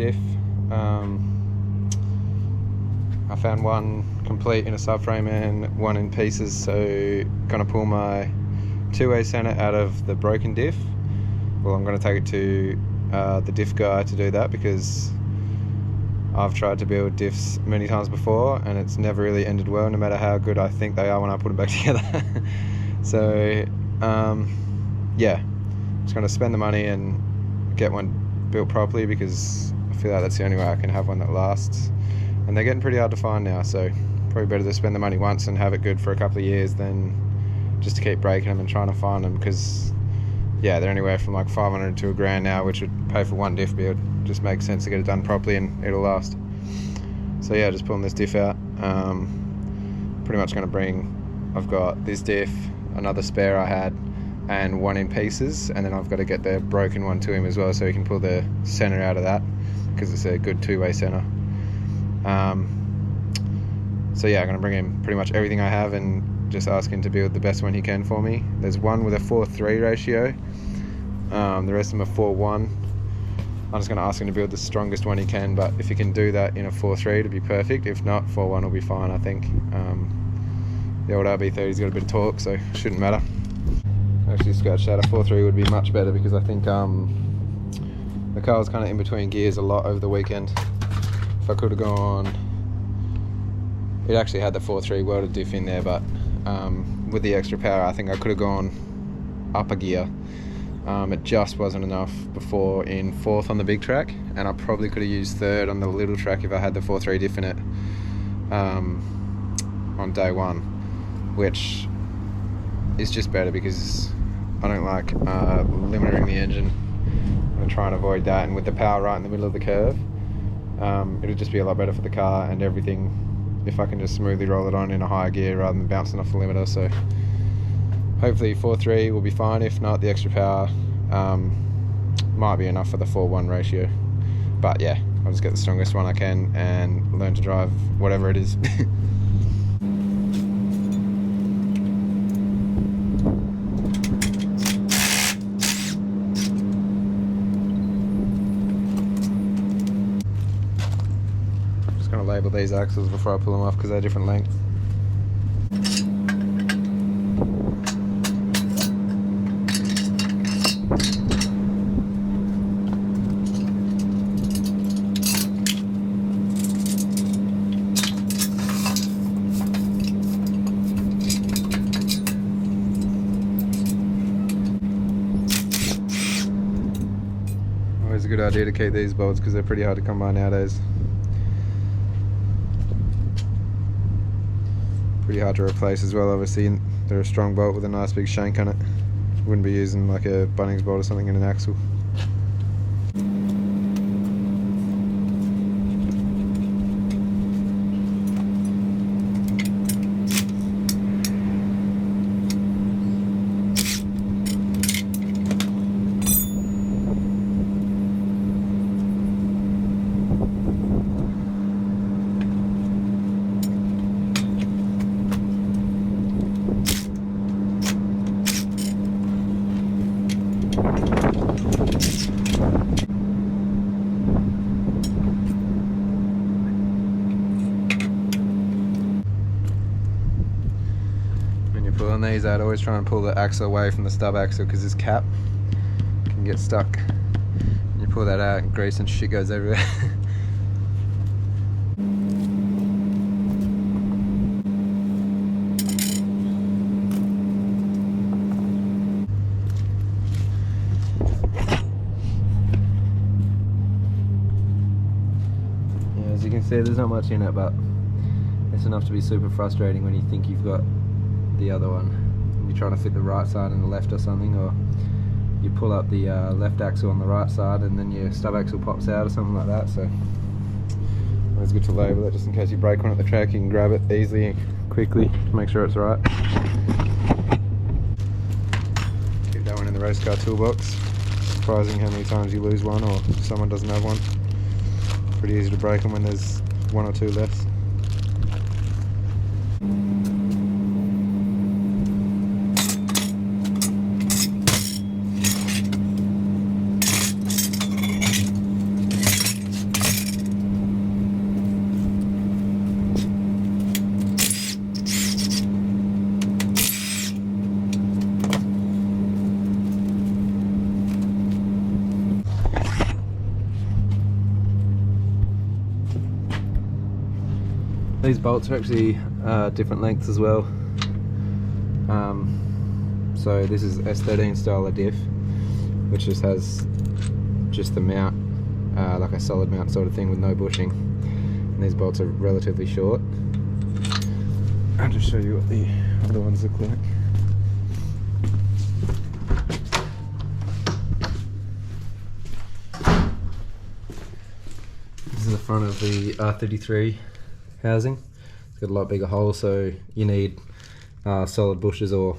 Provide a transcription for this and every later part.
diff. I found one complete in a subframe and one in pieces, so gonna pull my two-way center out of the broken diff. Well, I'm gonna take it to the diff guy to do that, because I've tried to build diffs many times before and it's never really ended well, no matter how good I think they are when I put them back together. So yeah, just gonna spend the money and get one built properly, because I feel like that's the only way I can have one that lasts. And they're getting pretty hard to find now, so probably better to spend the money once and have it good for a couple of years than just to keep breaking them and trying to find them, because yeah, they're anywhere from like 500 to $1,000 now, which would pay for one diff build. Just makes sense to get it done properly and it'll last. So yeah, just pulling this diff out. Pretty much going to bring, I've got this diff, another spare I had, and one in pieces, and then I've got to get the broken one to him as well, so he can pull the center out of that, because it's a good two-way center. So yeah, I'm going to bring him pretty much everything I have and just ask him to build the best one he can for me. There's one with a 4:3 ratio, the rest of them are 4:1. I'm just going to ask him to build the strongest one he can, but if he can do that in a 4:3, it'd be perfect. If not, 4:1 will be fine, I think. The old RB30's got a bit of torque, so shouldn't matter. Actually scratched out, a 4:3 would be much better, because I think the car was kind of in between gears a lot over the weekend. If I could have gone, it actually had the 4:3 welded diff in there, but with the extra power I think I could have gone up a gear. It just wasn't enough before in 4th on the big track, and I probably could have used 3rd on the little track if I had the 4:3 diff in it on day one, which is just better, because I don't like limiting the engine. I'm trying to avoid that, and with the power right in the middle of the curve, it'll just be a lot better for the car and everything if I can just smoothly roll it on in a higher gear rather than bouncing off the limiter. So hopefully 4:3 will be fine. If not, the extra power might be enough for the 4:1 ratio. But yeah, I'll just get the strongest one I can and learn to drive whatever it is. Label these axles before I pull them off, because they're different length. Always a good idea to keep these bolts, because they're pretty hard to come by nowadays. Pretty hard to replace as well, obviously. They're a strong bolt with a nice big shank on it. Wouldn't be using like a Bunnings bolt or something in an axle. Pulling these out, always trying to pull the axle away from the stub axle, because this cap can get stuck. You pull that out and grease and shit goes everywhere. Yeah, as you can see, there's not much in it, but it's enough to be super frustrating when you think you've got the other one. You're trying to fit the right side and the left or something, or you pull up the left axle on the right side and then your stub axle pops out or something like that. So always good to label it, just in case you break one at the track. You can grab it easily and quickly to make sure it's right. Keep that one in the race car toolbox. Surprising how many times you lose one or someone doesn't have one. Pretty easy to break them when there's one or two left. These bolts are actually different lengths as well. So this is S13 style of diff, which just has just the mount, like a solid mount sort of thing with no bushing. And these bolts are relatively short. I'll just show you what the other ones look like. This is the front of the R33 housing. It's got a lot bigger hole, so you need solid bushes, or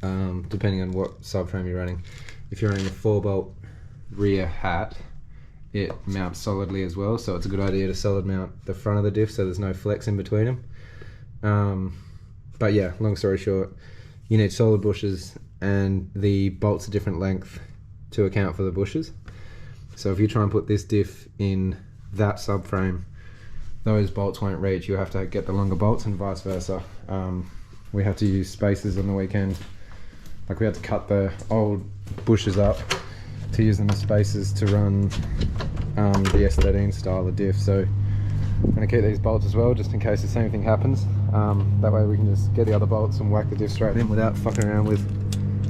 depending on what subframe you're running. If you're running a 4-bolt rear hat, it mounts solidly as well, so it's a good idea to solid mount the front of the diff so there's no flex in between them. But yeah, long story short, you need solid bushes, and the bolts are different length to account for the bushes. So if you try and put this diff in that subframe, those bolts won't reach. You have to get the longer bolts, and vice versa. We have to use spacers on the weekend. Like, we had to cut the old bushes up to use them as spacers to run the S13 style of diff. So I'm going to keep these bolts as well, just in case the same thing happens. That way we can just get the other bolts and whack the diff straight in without fucking around with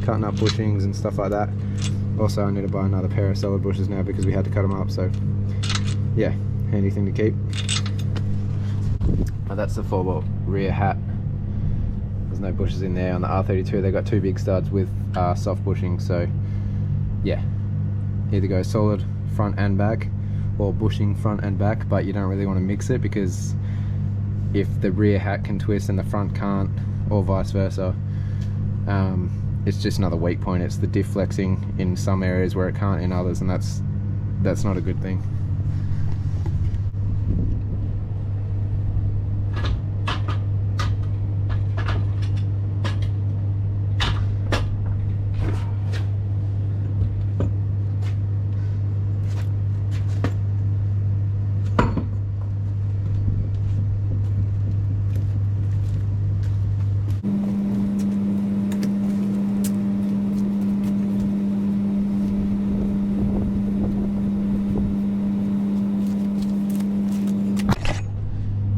cutting up bushings and stuff like that. Also, I need to buy another pair of solid bushes now because we had to cut them up, so yeah, handy thing to keep. That's the 4-bolt rear hat. There's no bushes in there. On the R32 they've got 2 big studs with soft bushing, so yeah, either go solid front and back or bushing front and back, but you don't really want to mix it, because if the rear hat can twist and the front can't, or vice versa, it's just another weak point. It's the diff flexing in some areas where it can't in others, and that's not a good thing.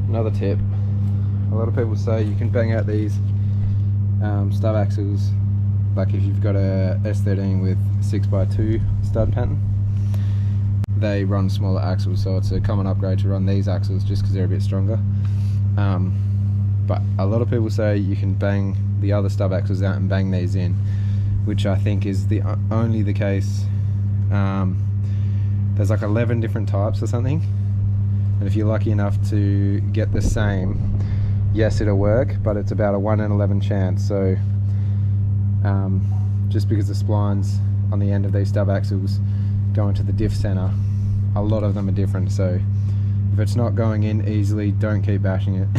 Another tip, a lot of people say you can bang out these stub axles, like if you've got a S13 with 6x2 stud pattern, they run smaller axles, so it's a common upgrade to run these axles just because they're a bit stronger. But a lot of people say you can bang the other stub axles out and bang these in, which I think is only the case. There's like 11 different types or something. And if you're lucky enough to get the same, yes, it'll work, but it's about a 1 in 11 chance. So just because the splines on the end of these stub axles go into the diff center, a lot of them are different. So if it's not going in easily, don't keep bashing it.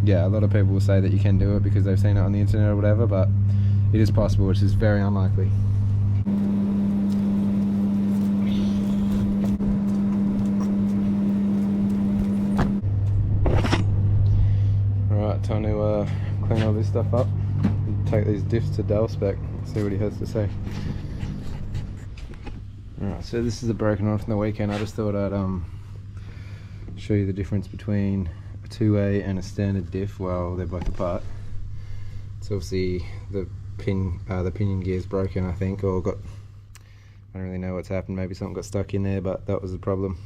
Yeah, a lot of people will say that you can do it because they've seen it on the internet or whatever, but it is possible, which is very unlikely. Time to clean all this stuff up and take these diffs to Dale spec, see what he has to say. Alright, so this is a broken one from the weekend. I just thought I'd show you the difference between a 2A and a standard diff while they're both apart. So obviously the pinion gear's broken, I think, or got, I don't really know what's happened, maybe something got stuck in there, but that was the problem.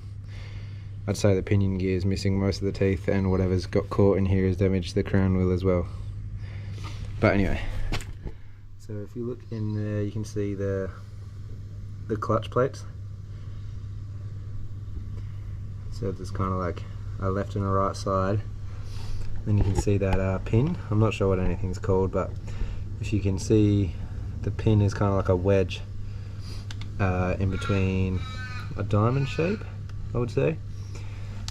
I'd say the pinion gear is missing most of the teeth, and whatever's got caught in here has damaged the crown wheel as well. But anyway, so if you look in there, you can see the clutch plates. So there's kind of like a left and a right side. Then you can see that pin. I'm not sure what anything's called, but if you can see, the pin is kind of like a wedge in between a diamond shape, I would say.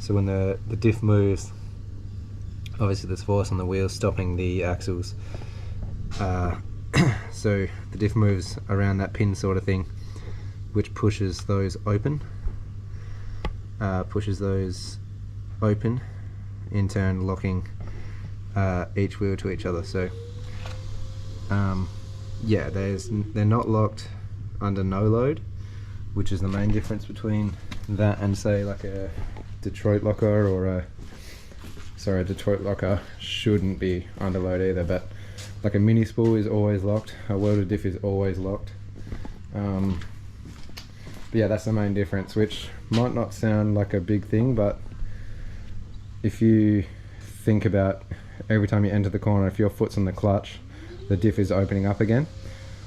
So when the diff moves, obviously there's force on the wheels stopping the axles. So the diff moves around that pin sort of thing, which pushes those open. In turn locking each wheel to each other. So yeah, they're not locked under no load, which is the main difference between that and say like a Detroit locker or a Sorry, a Detroit locker shouldn't be under load either, but like a mini spool is always locked, a welded diff is always locked. But yeah, that's the main difference, which might not sound like a big thing, but if you think about every time you enter the corner, if your foot's on the clutch, the diff is opening up again.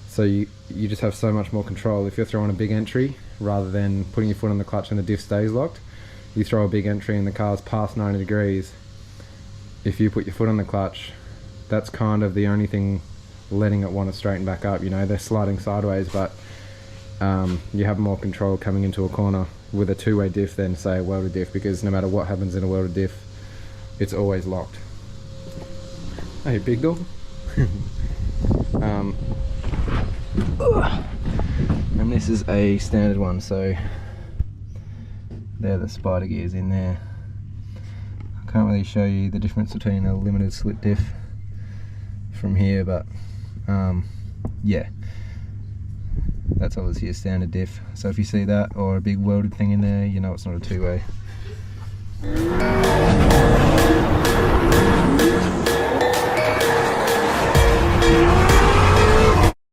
So you just have so much more control. If you're throwing a big entry, rather than putting your foot on the clutch and the diff stays locked, you throw a big entry and the car's past 90 degrees. If you put your foot on the clutch, that's kind of the only thing letting it want to straighten back up. You know, they're sliding sideways, but you have more control coming into a corner with a two-way diff than say a welded diff, because no matter what happens in a welded diff, it's always locked. Hey, big dog. And this is a standard one, so they're the spider gears in there. I can't really show you the difference between a limited slip diff from here, but yeah, that's obviously a standard diff. So if you see that or a big welded thing in there, you know it's not a two-way.